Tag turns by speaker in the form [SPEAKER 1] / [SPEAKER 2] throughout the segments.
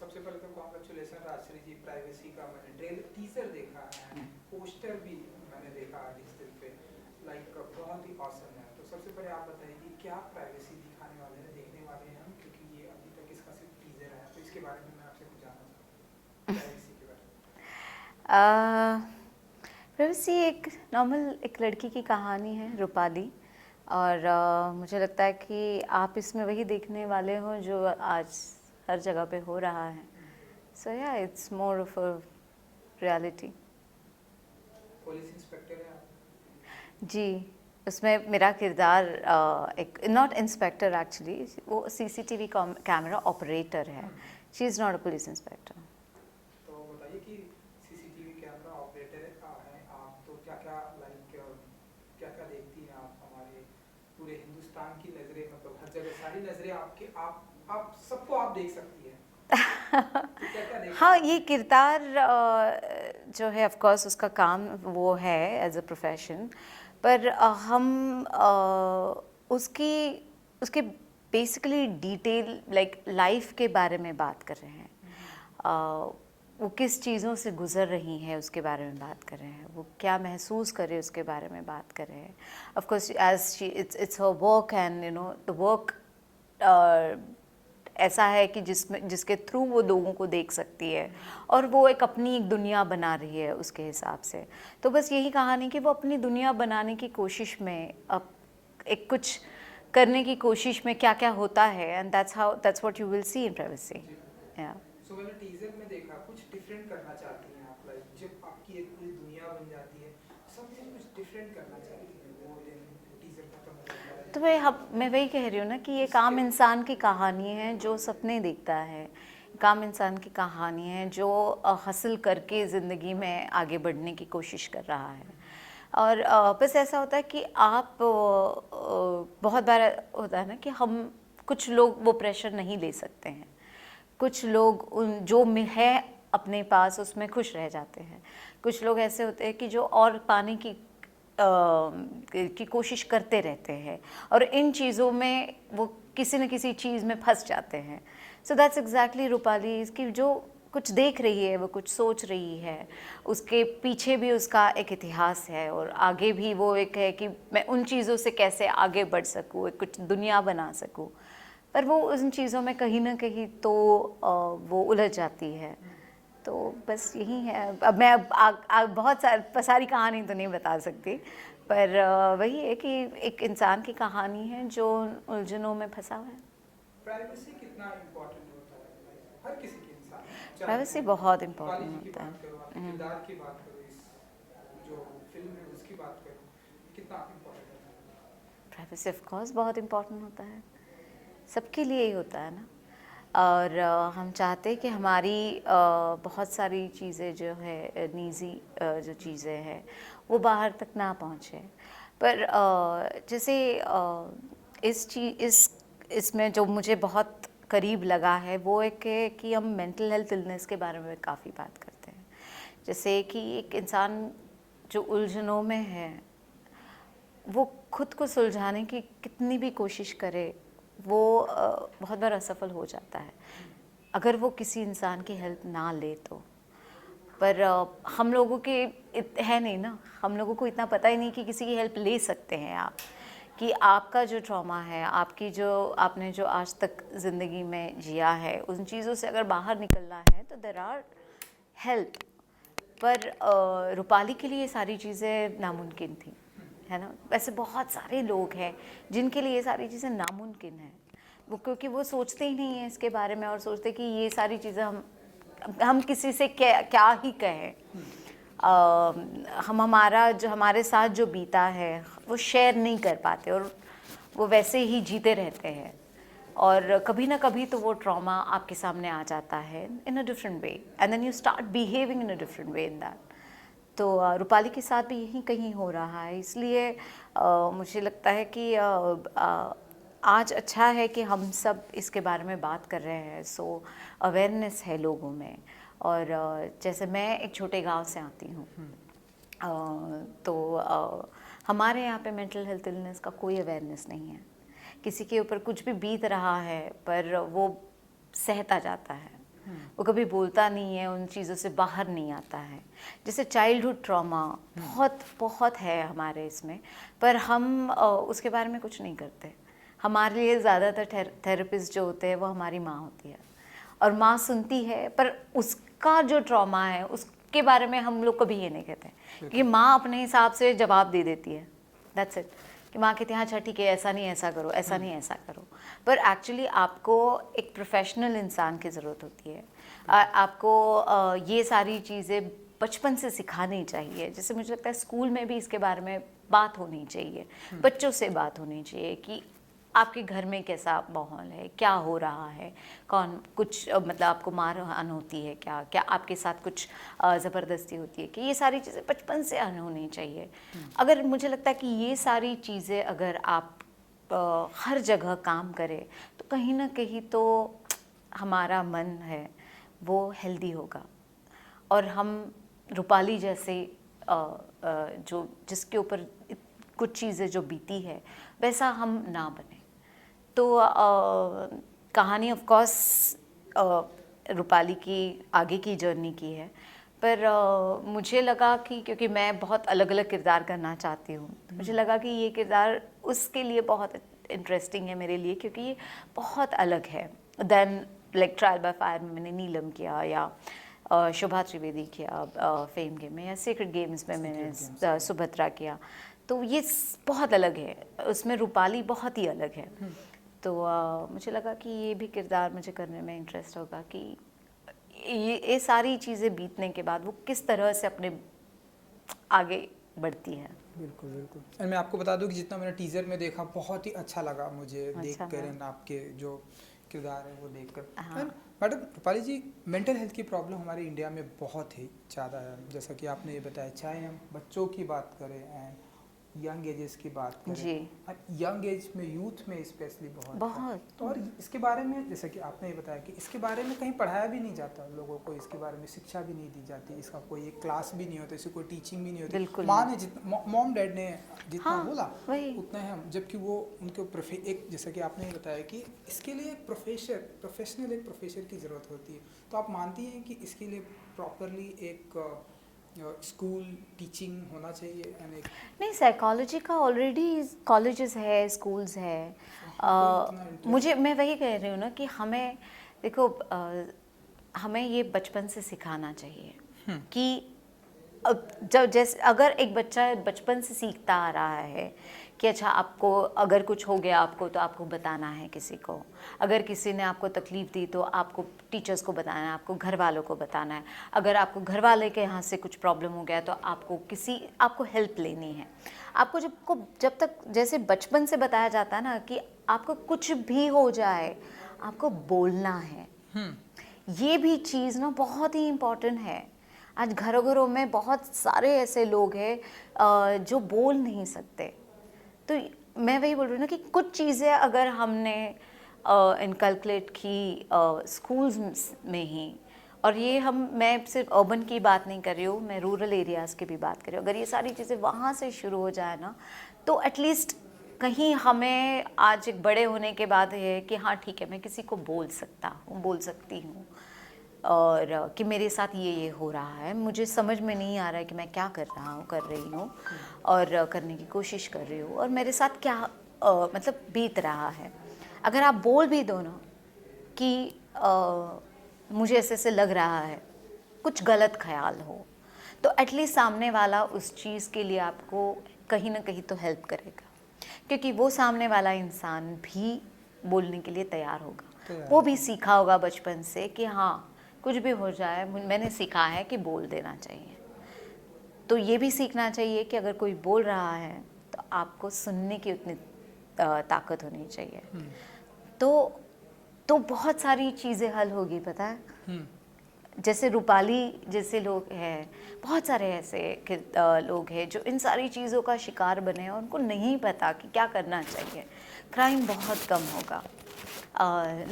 [SPEAKER 1] सबसे पहले तो कॉन्ग्रेचुलेसन राजश्री जी, प्राइवेसी का मैंने ट्रेलर टीजर देखा है, पोस्टर भी मैंने देखा डिजिटल पे, लाइक बहुत ही ऑसम है। तो सबसे पहले आप बताइए कि क्या प्राइवेसी दिखाने वाले हैं, देखने वाले हैं हम, क्योंकि ये अभी तक इसका सिर्फ टीजर है, तो इसके बारे में मैं आपसे कुछ जानना चाहूँगा प्राइवेसी के बारे में।
[SPEAKER 2] प्राइवेसी एक नॉर्मल एक लड़की की कहानी है, रूपाली, और मुझे लगता है कि आप इसमें वही देखने वाले हो जो आज हर जगह पे हो रहा है। सो या it's more of a reality.
[SPEAKER 1] Police inspector है आप?
[SPEAKER 2] जी, उसमें मेरा किरदार एक नॉट इंस्पेक्टर एक्चुअली, वो सीसीटीवी कैमरा ऑपरेटर है। She is not a police inspector.
[SPEAKER 1] तो बताइए कि सीसीटीवी कैमरा ऑपरेटर है आप, तो क्या क्या लाइक क्या क्या देखती हैं आप? हमारे पूरे हिंदुस्तान की नज़रें, मतलब हर जगह सारी नज़रें आपके, आप सबको आप देख सकती हैं, तो क्या क्या देखती
[SPEAKER 2] हाँ,
[SPEAKER 1] हैं?
[SPEAKER 2] ये किरदार जो है ऑफ कोर्स उसका काम वो है एज अ प्रोफेशन, पर हम उसकी उसके बेसिकली डिटेल लाइक लाइफ के बारे में बात कर रहे हैं। वो किस चीज़ों से गुज़र रही हैं उसके बारे में बात कर रहे हैं, वो क्या महसूस कर रहे हैं उसके बारे में बात कर रहे हैं। Of course as she it's her work and you know the work ऐसा है कि जिसके थ्रू वो लोगों को देख सकती है, और वो एक अपनी एक दुनिया बना रही है उसके हिसाब से। तो बस यही कहानी कि वो अपनी दुनिया बनाने की कोशिश में अब एक कुछ करने की कोशिश में क्या क्या होता है, and that's what you will see in privacy. या
[SPEAKER 1] सो मैंने टीजर में देखा कुछ डिफरेंट करना चाहती हैं आप, लाइक जब आपकी एक पूरी दुनिया बन जाती है, समथिंग कुछ डिफरेंट करना चाहती हैं वो, दिन टीजर खत्म हो जाता है।
[SPEAKER 2] तो मैं वही कह रही हूँ ना कि ये काम इंसान की कहानी है जो सपने देखता है, काम इंसान की कहानी है जो हासिल करके ज़िंदगी में आगे बढ़ने की कोशिश कर रहा है। और बस ऐसा होता है कि आप बहुत बार होता है ना कि हम कुछ लोग वो प्रेशर नहीं ले सकते हैं, कुछ लोग उन जो है अपने पास उसमें खुश रह जाते हैं, कुछ लोग ऐसे होते हैं कि जो और पाने की कोशिश करते रहते हैं, और इन चीज़ों में वो किसी न किसी चीज़ में फंस जाते हैं। सो दैट्स एग्जैक्टली रूपाली, इसकी जो कुछ देख रही है, वो कुछ सोच रही है, उसके पीछे भी उसका एक इतिहास है, और आगे भी वो एक है कि मैं उन चीज़ों से कैसे आगे बढ़ सकूँ, एक कुछ दुनिया बना सकूँ। पर वो उन चीज़ों में कहीं ना कहीं तो वो उलझ जाती है। तो बस यही है। अब मैं बहुत सारी कहानी तो नहीं बता सकती, पर वही है कि एक इंसान की कहानी है जो उलझनों में फंसा हुआ है।
[SPEAKER 1] प्राइवेसी कितना इम्पोर्टेंट होता है हर किसी के इंसान में, चाहे
[SPEAKER 2] प्राइवेसी
[SPEAKER 1] वो
[SPEAKER 2] बहुत
[SPEAKER 1] रूपाली
[SPEAKER 2] इम्पोर्टेंट
[SPEAKER 1] जी की
[SPEAKER 2] होता
[SPEAKER 1] बात करो, आपके
[SPEAKER 2] है।
[SPEAKER 1] किरदार की बात करो, इस जो फिल्म है उसकी बात करो, कितना इम्पोर्टेंट होता है?
[SPEAKER 2] प्राइवेसी ऑफ कोर्स बहुत इम्पोर्टेंट होता है, सबके लिए ही होता है ना। और हम चाहते हैं कि हमारी बहुत सारी चीज़ें जो है निजी जो चीज़ें हैं वो बाहर तक ना पहुँचे। पर जैसे इसमें जो मुझे बहुत करीब लगा है वो एक है कि हम मेंटल हेल्थ इलनेस के बारे में काफ़ी बात करते हैं। जैसे कि एक इंसान जो उलझनों में है, वो खुद को सुलझाने की कितनी भी कोशिश करे, वो बहुत बार असफल हो जाता है अगर वो किसी इंसान की हेल्प ना ले तो। पर हम लोगों के है नहीं ना, हम लोगों को इतना पता ही नहीं कि किसी की हेल्प ले सकते हैं आप, कि आपका जो ट्रॉमा है, आपने जो आज तक ज़िंदगी में जिया है, उन चीज़ों से अगर बाहर निकलना है तो देयर आर हेल्प। पर रूपाली के लिए ये सारी चीज़ें नामुमकिन थी, है ना। वैसे बहुत सारे लोग हैं जिनके लिए ये सारी चीज़ें नामुमकिन हैं, वो क्योंकि वो सोचते ही नहीं हैं इसके बारे में, और सोचते कि ये सारी चीज़ें हम किसी से क्या ही कहें। हम हमारे साथ जो बीता है वो शेयर नहीं कर पाते, और वो वैसे ही जीते रहते हैं, और कभी ना कभी तो वो ट्रॉमा आपके सामने आ जाता है in a different way, and then you start behaving in a different way in that. तो रूपाली के साथ भी यही कहीं हो रहा है, इसलिए मुझे लगता है कि आज अच्छा है कि हम सब इसके बारे में बात कर रहे हैं, सो अवेयरनेस है लोगों में। और जैसे मैं एक छोटे गांव से आती हूँ, तो हमारे यहाँ पे मेंटल हेल्थ इलनेस का कोई अवेयरनेस नहीं है। किसी के ऊपर कुछ भी बीत रहा है पर वो सहता जाता है, वो कभी बोलता नहीं है, उन चीज़ों से बाहर नहीं आता है। जैसे चाइल्डहुड ट्रॉमा बहुत बहुत है हमारे इसमें, पर हम उसके बारे में कुछ नहीं करते। हमारे लिए ज़्यादातर थेरेपिस्ट जो होते हैं वो हमारी माँ होती है, और माँ सुनती है, पर उसका जो ट्रॉमा है उसके बारे में हम लोग कभी ये नहीं कहते, क्योंकि माँ अपने हिसाब से जवाब दे देती है। That's it. कि माँ कहती है हाँ अच्छा ठीक है, ऐसा नहीं ऐसा करो, ऐसा नहीं ऐसा करो। पर एक्चुअली आपको एक प्रोफेशनल इंसान की ज़रूरत होती है। आपको ये सारी चीज़ें बचपन से सिखानी चाहिए। जैसे मुझे लगता है स्कूल में भी इसके बारे में बात होनी चाहिए, बच्चों से बात होनी चाहिए कि आपके घर में कैसा माहौल है, क्या हो रहा है, कौन कुछ मतलब आपको मारहान होती है, क्या क्या आपके साथ कुछ ज़बरदस्ती होती है, कि ये सारी चीज़ें बचपन से होनी चाहिए। अगर मुझे लगता है कि ये सारी चीज़ें अगर आप हर जगह काम करें तो कहीं ना कहीं तो हमारा मन है वो हेल्दी होगा, और हम रूपाली जैसे जो जिसके ऊपर कुछ चीज़ें जो बीती है वैसा हम ना बने। तो कहानी ऑफ कोर्स रूपाली की आगे की जर्नी की है, पर मुझे लगा कि क्योंकि मैं बहुत अलग अलग किरदार करना चाहती हूँ, तो मुझे लगा कि ये किरदार उसके लिए बहुत इंटरेस्टिंग है मेरे लिए, क्योंकि ये बहुत अलग है then like trial by fire में मैंने नीलम किया, या शोभा त्रिवेदी किया फेम गेम में, या सीक्रेट गेम्स में मैंने सुभद्रा किया। तो ये बहुत अलग है, उसमें रूपाली बहुत ही अलग है। तो मुझे लगा कि ये भी किरदार मुझे करने में इंटरेस्ट होगा कि ये सारी चीज़ें बीतने के बाद वो किस तरह से अपने आगे बढ़ती है।
[SPEAKER 1] बिल्कुल बिल्कुल। और मैं आपको बता दूं कि जितना मैंने टीज़र में देखा बहुत ही अच्छा लगा मुझे।
[SPEAKER 2] अच्छा,
[SPEAKER 1] देख कर आपके जो किरदार है वो देखकर।
[SPEAKER 2] हाँ।
[SPEAKER 1] मैडम रूपाली जी, मेंटल हेल्थ की प्रॉब्लम हमारे इंडिया में बहुत ही ज़्यादा है, जैसा कि आपने ये बताया, चाहे हम बच्चों की बात करें एंड यंग एजेस की बात करें
[SPEAKER 2] जी।
[SPEAKER 1] यंग एज में, यूथ में स्पेशली बहुत है।
[SPEAKER 2] बहुत।
[SPEAKER 1] और इसके बारे में जैसे कि आपने ये बताया कि इसके बारे में कहीं पढ़ाया भी नहीं जाता, लोगों को इसके बारे में शिक्षा भी नहीं दी जाती, इसका कोई एक क्लास भी नहीं होता, इसकी कोई टीचिंग भी नहीं होती।
[SPEAKER 2] बिल्कुल
[SPEAKER 1] माँ
[SPEAKER 2] नहीं।
[SPEAKER 1] ने जितना, मॉम डैड ने जितना
[SPEAKER 2] हाँ,
[SPEAKER 1] बोला
[SPEAKER 2] वही।
[SPEAKER 1] उतना है हम, जबकि वो उनके एक जैसा कि आपने ये बताया कि इसके लिए एक प्रोफेशनल एक प्रोफेसर की ज़रूरत होती है। तो आप मानती हैं कि इसके लिए प्रॉपरली एक स्कूल टीचिंग होना चाहिए?
[SPEAKER 2] नहीं, साइकोलॉजी का ऑलरेडी कॉलेजेस है, स्कूल्स है। मैं वही कह रही हूँ ना कि हमें देखो हमें ये बचपन से सिखाना चाहिए कि अब जब जैसे अगर एक बच्चा बचपन से सीखता आ रहा है कि अच्छा आपको अगर कुछ हो गया आपको तो आपको बताना है किसी को, अगर किसी ने आपको तकलीफ़ दी तो आपको टीचर्स को बताना है, आपको घर वालों को बताना है, अगर आपको घर वाले के यहाँ से कुछ प्रॉब्लम हो गया तो आपको हेल्प लेनी है। आपको जब तक जैसे बचपन से बताया जाता है ना कि आपको कुछ भी हो जाए आपको बोलना है, ये भी चीज़ ना बहुत ही इम्पॉर्टेंट है। आज घरों घरों में बहुत सारे ऐसे लोग हैं जो बोल नहीं सकते। तो मैं वही बोल रही हूँ ना कि कुछ चीज़ें अगर हमने इनकलकुलेट की स्कूल्स में ही, और ये मैं सिर्फ अर्बन की बात नहीं कर रही हूँ, मैं रूरल एरियाज़ की भी बात कर रही हूँ, अगर ये सारी चीज़ें वहाँ से शुरू हो जाए ना तो एटलीस्ट कहीं हमें आज एक बड़े होने के बाद है कि हाँ ठीक है मैं किसी को बोल सकती हूँ, और कि मेरे साथ ये हो रहा है, मुझे समझ में नहीं आ रहा है कि मैं क्या कर रही हूँ और करने की कोशिश कर रही हूँ, और मेरे साथ क्या मतलब बीत रहा है। अगर आप बोल भी दो ना कि मुझे ऐसे लग रहा है, कुछ गलत ख्याल हो, तो एटलीस्ट सामने वाला उस चीज़ के लिए आपको कहीं ना कहीं तो हेल्प करेगा, क्योंकि वो सामने वाला इंसान भी बोलने के लिए तैयार होगा। वो भी सीखा होगा बचपन से कि हाँ कुछ भी हो जाए मैंने सीखा है कि बोल देना चाहिए। तो ये भी सीखना चाहिए कि अगर कोई बोल रहा है तो आपको सुनने की उतनी ताकत होनी चाहिए। तो बहुत सारी चीज़ें हल होगी, पता है। जैसे रूपाली जैसे लोग हैं, बहुत सारे ऐसे लोग हैं जो इन सारी चीज़ों का शिकार बने और उनको नहीं पता कि क्या करना चाहिए। क्राइम बहुत कम होगा,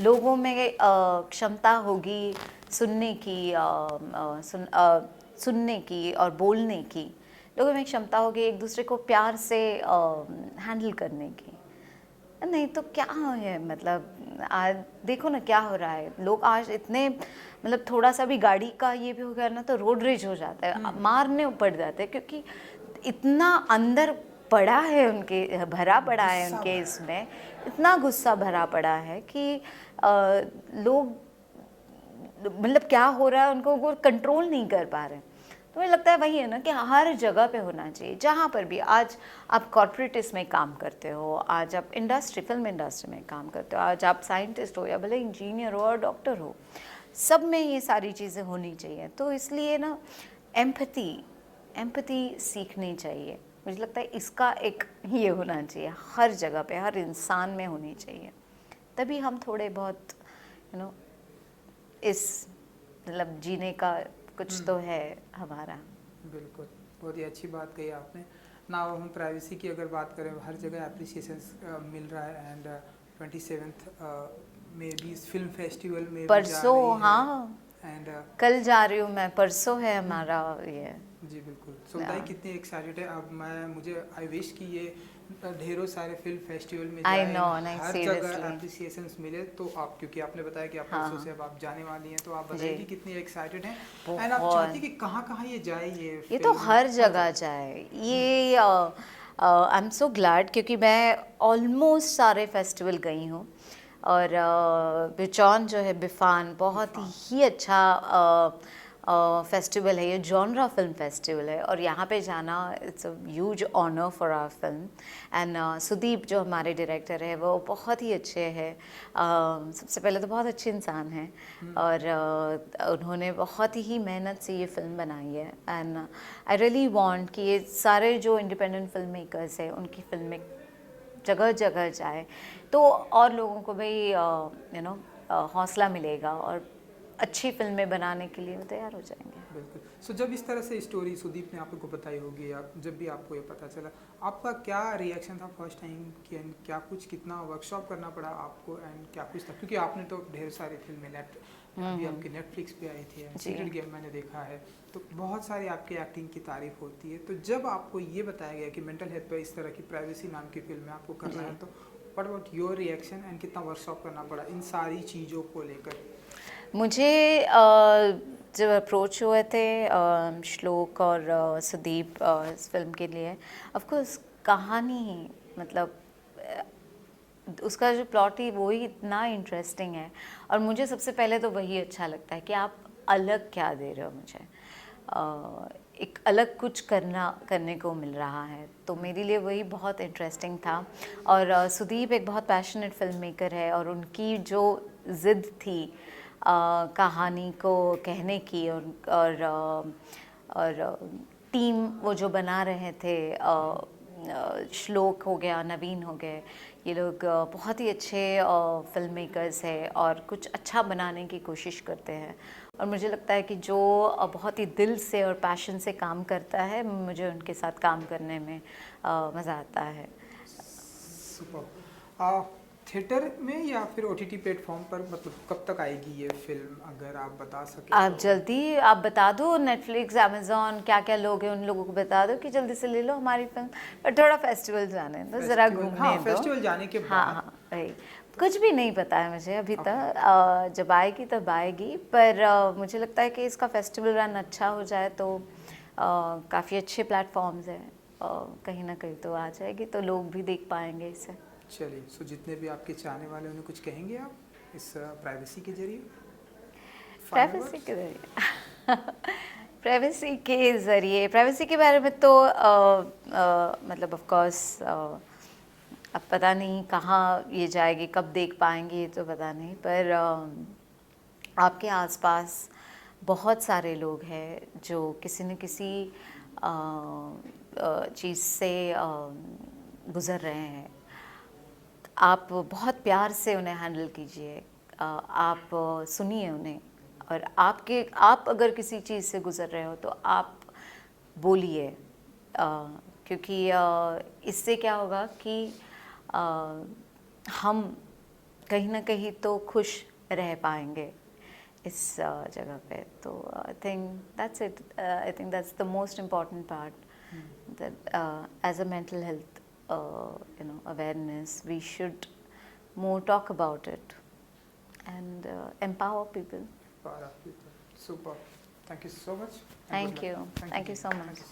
[SPEAKER 2] लोगों में क्षमता होगी सुनने की और बोलने की, लोगों में क्षमता होगी एक दूसरे को प्यार से हैंडल करने की। नहीं तो क्या है, मतलब आज देखो ना क्या हो रहा है, लोग आज इतने मतलब थोड़ा सा भी गाड़ी का ये भी हो गया ना तो रोड रेज हो जाता है, मारने पड़ जाते हैं, क्योंकि इतना अंदर पड़ा है उनके, भरा पड़ा है
[SPEAKER 1] गुस्सा
[SPEAKER 2] उनके
[SPEAKER 1] भरा है।
[SPEAKER 2] इसमें, इतना गुस्सा भरा पड़ा है कि लोग मतलब क्या हो रहा है उनको वो कंट्रोल नहीं कर पा रहे हैं। तो मुझे लगता है वही है ना कि हर जगह पे होना चाहिए, जहाँ पर भी आज आप कॉर्पोरेट इसमें काम करते हो, आज आप इंडस्ट्री फिल्म इंडस्ट्री में काम करते हो, आज आप साइंटिस्ट हो या भले इंजीनियर हो और डॉक्टर हो, सब में ये सारी चीज़ें होनी चाहिए। तो इसलिए ना एम्पैथी एम्पैथी सीखनी चाहिए, मुझे लगता है इसका एक ये होना चाहिए हर जगह पे, हर इंसान में होनी चाहिए, तभी हम थोड़े बहुत यू नो इस मतलब जीने का कुछ तो है हमारा।
[SPEAKER 1] बिल्कुल, बहुत ही अच्छी बात कही आपने ना। हम प्राइवेसी की अगर बात करें, हर जगह अप्रिसिएशन मिल रहा है, एंड 27th में भी इस फिल्म फेस्टिवल में भी जा
[SPEAKER 2] परसों,
[SPEAKER 1] रही है,
[SPEAKER 2] हाँ
[SPEAKER 1] एंड
[SPEAKER 2] कल जा रही हूँ मैं, परसों है हमारा ये।
[SPEAKER 1] जी बिल्कुल। सो बताइए कितनी एक्साइटेड है। अब मुझे आई विश कि ये ढेरों सारे फिल्म फेस्टिवल में
[SPEAKER 2] आई
[SPEAKER 1] जाए,
[SPEAKER 2] नो, नहीं
[SPEAKER 1] हर जगह
[SPEAKER 2] सीरियसली,
[SPEAKER 1] अप्रिसिएशंस मिले। तो आप, क्योंकि आपने बताया कि आप
[SPEAKER 2] हाँ
[SPEAKER 1] परसों से अब आप जाने वाली हैं, तो आप
[SPEAKER 2] जी,
[SPEAKER 1] बताइए कि कितनी एक्साइटेड हैं, एंड आप
[SPEAKER 2] बहुत,
[SPEAKER 1] चाहती हैं कि कहाँ कहाँ ये जाए ये
[SPEAKER 2] ये तो
[SPEAKER 1] फिल्म
[SPEAKER 2] हर जगह जाए ये। आई एम सो ग्लैड, क्योंकि मैं ऑलमोस्ट सारे फेस्टिवल गई हूँ, और बिचौन जो है बिफान बहुत
[SPEAKER 1] इरफान।
[SPEAKER 2] ही अच्छा फेस्टिवल है, ये जॉनरा फिल्म फेस्टिवल है, और यहाँ पे जाना it's a huge honour for our film. And Sudeep जो हमारे डायरेक्टर है वो बहुत ही अच्छे हैं, सबसे पहले तो बहुत अच्छे इंसान हैं, और उन्होंने बहुत ही मेहनत से ये फिल्म बनाई है। एंड आई रियली वांट कि ये सारे जो इंडिपेंडेंट फिल्म मेकर्स हैं उनकी फिल्में जगह जगह जाए, तो और लोगों को भी यू नो हौसला मिलेगा, और अच्छी फिल्में बनाने के लिए वो तैयार हो जाएंगे।
[SPEAKER 1] बिल्कुल। सो जब इस तरह से स्टोरी सुदीप ने आपको बताई होगी, या जब भी आपको ये पता चला, आपका क्या रिएक्शन था फर्स्ट टाइम कि, एंड क्या कुछ, कितना वर्कशॉप करना पड़ा आपको, एंड क्या कुछ था? क्योंकि आपने तो ढेर सारी फिल्में अभी आपकी नेटफ्लिक्स पे आई थी,
[SPEAKER 2] जी।
[SPEAKER 1] सीक्रेट गेम मैंने देखा है, तो बहुत सारी आपकी एक्टिंग की तारीफ होती है। तो जब आपको ये बताया गया कि मेंटल हेल्थ पर इस तरह की प्राइवेसी नाम की फिल्म में आपको करना
[SPEAKER 2] जी।
[SPEAKER 1] है, तो what about your reaction, and कितना वर्कशॉप करना पड़ा इन सारी चीज़ों को लेकर?
[SPEAKER 2] मुझे जब अप्रोच हुए थे श्लोक और सुदीप इस फिल्म के लिए, ऑफ कोर्स कहानी मतलब उसका जो प्लॉट है वो ही इतना इंटरेस्टिंग है, और मुझे सबसे पहले तो वही अच्छा लगता है कि आप अलग क्या दे रहे हो मुझे, एक अलग कुछ करने को मिल रहा है, तो मेरे लिए वही बहुत इंटरेस्टिंग था। और सुदीप एक बहुत पैशनेट फिल्म मेकर है, और उनकी जो ज़िद थी कहानी को कहने की, और टीम वो जो बना रहे थे, श्लोक हो गया, नवीन हो गए, ये लोग बहुत ही अच्छे फिल्म मेकर्स हैं और कुछ अच्छा बनाने की कोशिश करते हैं, और मुझे लगता है कि जो बहुत ही दिल से और पैशन से काम करता है, मुझे उनके साथ काम करने में मज़ा आता है।
[SPEAKER 1] सुपर। थिएटर में या फिर ओटीटी प्लेटफॉर्म पर, मतलब कब तक आएगी ये फिल्म, अगर आप बता सकें
[SPEAKER 2] आप
[SPEAKER 1] तो?
[SPEAKER 2] जल्दी आप बता दो, नेटफ्लिक्स, अमेज़ॉन, क्या क्या लोग हैं उन लोगों को बता दो कि जल्दी से ले लो हमारी फिल्म, पर थोड़ा फेस्टिवल जाने दो, ज़रा घूमने
[SPEAKER 1] हाँ,
[SPEAKER 2] दो।
[SPEAKER 1] फेस्टिवल जाने के
[SPEAKER 2] हाँ
[SPEAKER 1] बाद।
[SPEAKER 2] हाँ वही, कुछ भी नहीं पता है मुझे अभी
[SPEAKER 1] Okay.
[SPEAKER 2] तक, जब आएगी तब आएगी, पर मुझे लगता है कि इसका फेस्टिवल रन अच्छा हो जाए तो काफ़ी अच्छे प्लेटफॉर्म्स हैं, कहीं ना कहीं तो आ जाएगी, तो लोग भी देख पाएंगे इसे।
[SPEAKER 1] चलिए, सो जितने भी आपके चाहने वाले उन्हें कुछ कहेंगे आप इस प्राइवेसी के जरिए? Final
[SPEAKER 2] privacy
[SPEAKER 1] words?
[SPEAKER 2] के जरिए प्राइवेसी के बारे में तो मतलब ऑफ कोर्स अब पता नहीं कहाँ ये जाएगी, कब देख पाएंगे ये तो पता नहीं, पर आपके आसपास बहुत सारे लोग हैं जो किसी न किसी चीज़ से गुज़र रहे हैं, आप बहुत प्यार से उन्हें हैंडल कीजिए, आप सुनिए उन्हें, और आप अगर किसी चीज़ से गुज़र रहे हो तो आप बोलिए, क्योंकि इससे क्या होगा कि हम कहीं ना कहीं तो खुश रह पाएंगे इस जगह पे। तो I think that's it, I think that's the most important part, that as a mental health awareness. We should more talk about it and empower people.
[SPEAKER 1] Para people. Super. Thank you so much. and
[SPEAKER 2] Thank
[SPEAKER 1] good luck.
[SPEAKER 2] you. Thank you so much.
[SPEAKER 1] Thank you.